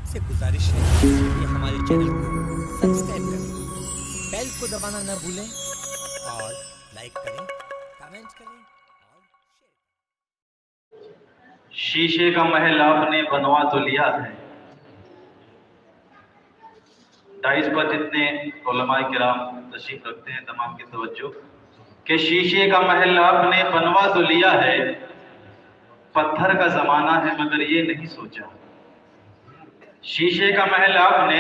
आपसे गुजारिश है कि हमारे चैनल को सब्सक्राइब करें, बेल को दबाना न भूलें और लाइक करें, कमेंट करें और शेयर। शीशे का महल आपने बनवा तो लिया है। 2:30 पर जितने उलमाए किराम तशरीफ रखते हैं, तमाम की तवज्जो कि शीशे का महल आपने बनवा तो लिया है, पत्थर का जमाना है मगर ये नहीं सोचा। शीशे का महल आपने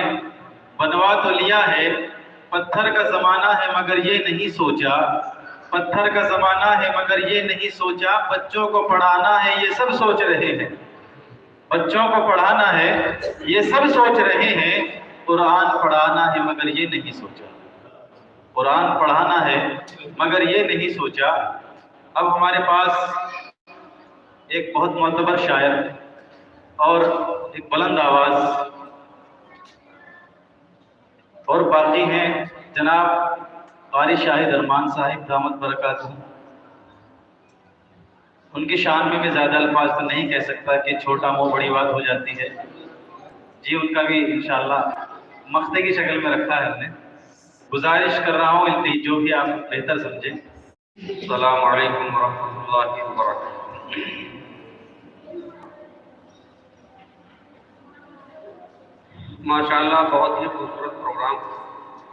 बनवा तो लिया है, पत्थर का जमाना है मगर ये नहीं सोचा। पत्थर का जमाना है मगर ये नहीं सोचा, बच्चों को पढ़ाना है ये सब सोच रहे हैं। बच्चों को पढ़ाना है ये सब सोच रहे हैं, कुरान पढ़ाना है मगर ये नहीं सोचा। कुरान पढ़ाना है मगर ये नहीं सोचा। अब हमारे पास एक बहुत मोतबर शायर और एक बुलंद आवाज और बाकी हैं जनाब कारी शाहिद अरमान साहिब दामत बरकातहू। उनकी शान में मैं ज़्यादा अल्फाज तो नहीं कह सकता कि छोटा मुँह बड़ी बात हो जाती है जी। उनका भी इंशाअल्लाह मख्ते की शक्ल में रखा है हमने। गुजारिश कर रहा हूँ इल्ती जो भी आप बेहतर समझें। अस्सलामु अलैकुम वरहमतुल्लाहि वबरकातुहू। माशाअल्लाह बहुत ही खूबसूरत प्रोग्राम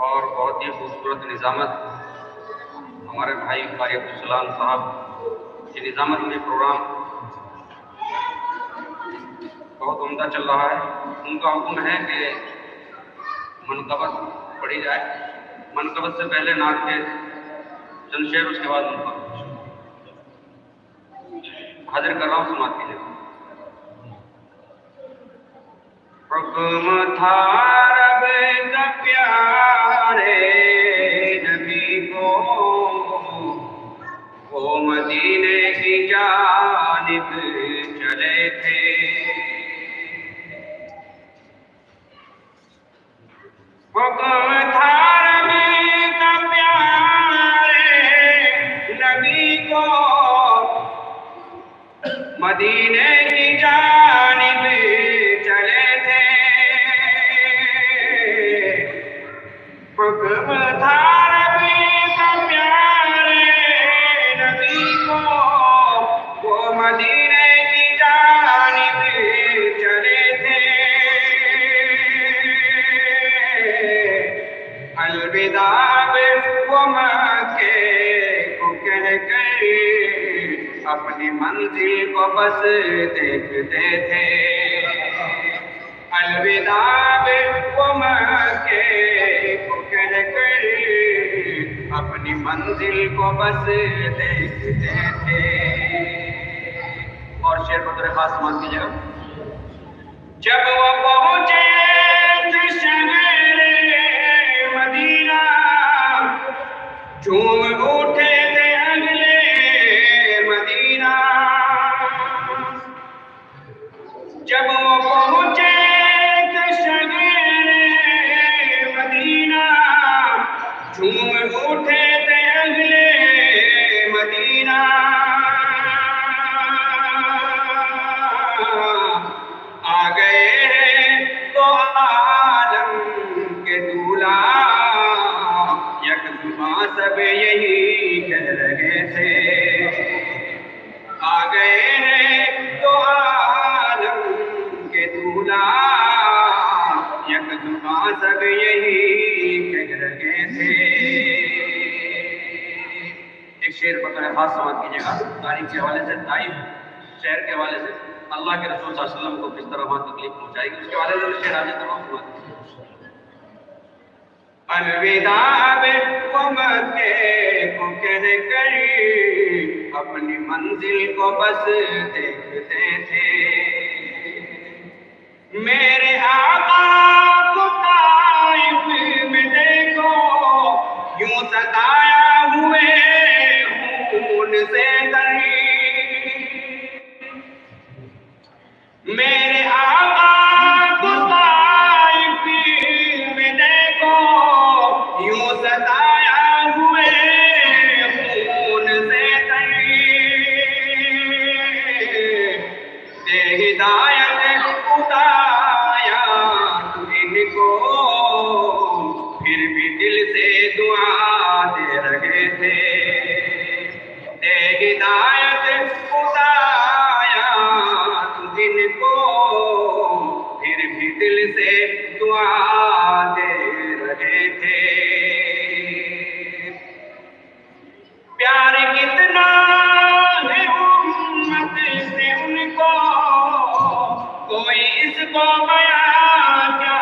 और बहुत ही खूबसूरत निज़ामत हमारे भाई कारी अब्दुल साहब की निज़ामत में प्रोग्राम बहुत उम्दा चल रहा है। उनका हुक्म है कि मनक़बत पढ़ी जाए। मनक़बत से पहले नात के चंद शेर, उसके बाद मनक़बत हाजिर कर रहा हूँ, समाप्त कीजिए। हुक्म था रब का प्यारे नबी को, वो मदीने की जानिब चले थे। हुक्म था रब का प्यारे नबी को, मदीने की जानिब चले थे। हुक्म था रब का प्यारे नबी को, वो मदीने की जानिब चले थे। अलविदा वो मक्के को कह कर अपनी मंजिल को बस देखते थे। अलविदा वो मक्के को कह कर अपनी मंजिल को बस देखते थे। और शेर बतौर खास मान कीजिएगा। जब वो पहुंचे शहरे मदीना, झूम उठे थे अगले मदीना। जब वो पहुंचे शहरे मदीना, झूम उठे थे अगले मदीना। आ गए हैं तो आलम के दूल्हा, यकजुबां सब यही कह रहे थे। आ गए हैं तो आलम के दूल्हा, यकजुबां सब यही कह रहे थे। एक शेर बतौर खास समाप्त कीजिएगा। तारीख के हवाले से, तारीफ शेर के हवाले से अल्लाह के रसूल सल्लल्लाहु अलैहि वसल्लम को किस तरह वहां तकलीफ पहुंचाएगी, उसके हवाले से शेर आज तमाम। अलविदा वो मक्के को कह कर अपनी मंजिल को बस देखते थे। मेरे आका को ताइफ में देखो, यूं सताया हुए खून से तरी। मेरे आका को ताइफ में देखो, यूं सताया हुए खून से तरी। کو پھر بھی دل سے دعا دے رہے تھے. پیار کتنا ہے امت سے ان کو کوئی اس کو بیان کیا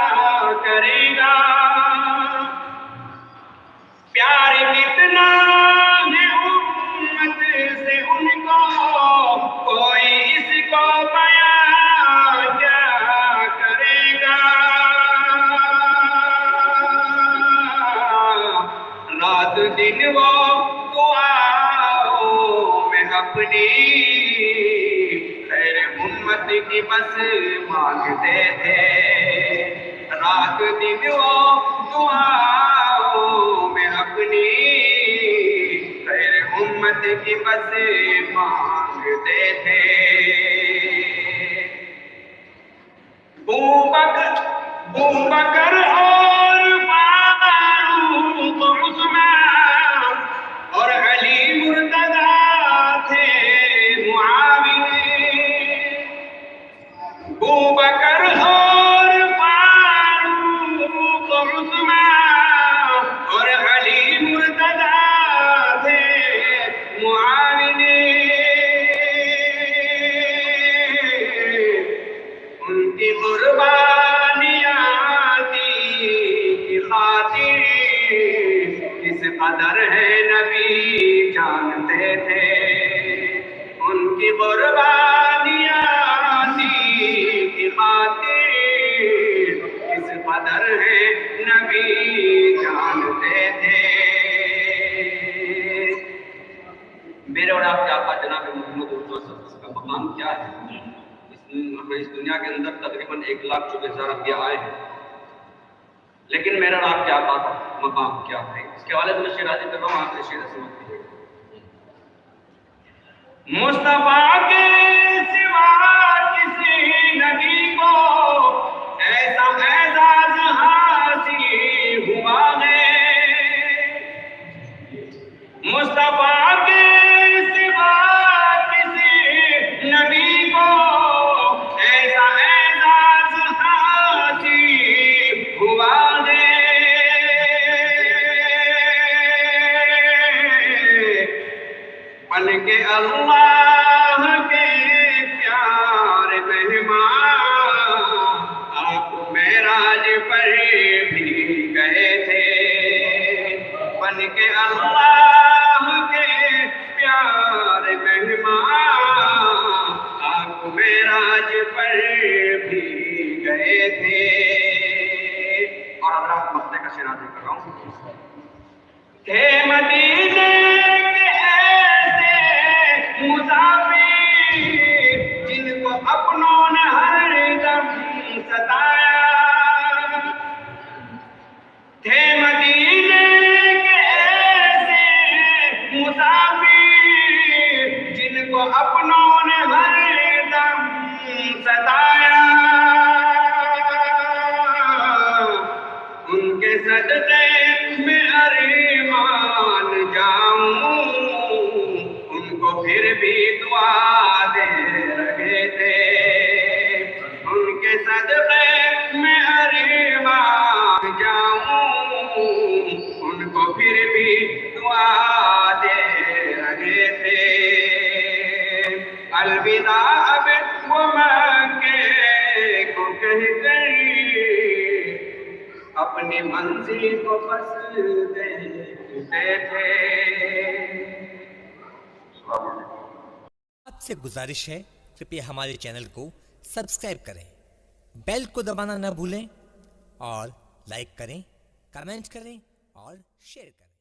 کرے گا. پیار کتنا ہے امت سے ان کو کوئی اس کو بیان کیا کرے گا. رات دن وہ دعاؤں میں اپنی خیر امت کی بس مانگتے تھے. رات دن وہ دعاؤں میں اپنی خیر امت کی بس مانگتے تھے. بکر اور فاروق عثمان اور علی مرتضیٰ تھے معاون. بکر اور فاروق عثمان اور علی مرتضیٰ تھے معاون. ان کی قربانیاں کی خاطر کس قدر ہے نبی جانتے تھے. ان کی قربانیاں کی خاطر کس قدر ہے نبی جانتے تھے. میرے اور آپ کے آقا جناب محمد رسول کا مقام کیا ہے؟ اس دنیا کے اندر تقریباً 1,40,000 انبیاء آئے ہیں، لیکن میرا اور آپ کے آقا کا مقام کیا ہے؟ اس کے حوالے سے میں شعر عاجز کر رہا ہوں، آپ نے شعر سمجھتے ہیں. مصطفیٰ کے سوا کسی نبی کو ایسا اعزاز حاصل ہوا ہے. مصطفیٰ کے سوا کسی نبی کو ایسا اعزاز حاصل ہوا ہے. بن کے اللہ کے پیارے مہمان آپ معراج پر بھی گئے تھے. بن کے اللہ کے پیارے مہمان آپ معراج پر بھی گئے تھے. اور اب رات مدے کا شعر کر رہا ہوں. تھے مدینے کے ایسے مسافر جن کو اپنوں نے ہر دم ستایا. تھے مدینے کے ایسے مسافر جن کو اپنوں نے ہر دم ستایا. ان کے صدقے میں ارمان جاؤں ان کو پھر بھی دعا دے رہے تھے. ان کے صدقے میں ارمان جاؤں ان کو پھر بھی دعا دے رہے تھے. الوداع اب وہ مکے کو کہہ کر اپنی منزل کو بس دیتے تھے. آپ سے گزارش ہے کرپیا ہمارے چینل کو سبسکرائب کریں، بیل کو دبانا نہ بھولیں اور لائک کریں، کمنٹ کریں اور شیئر کریں.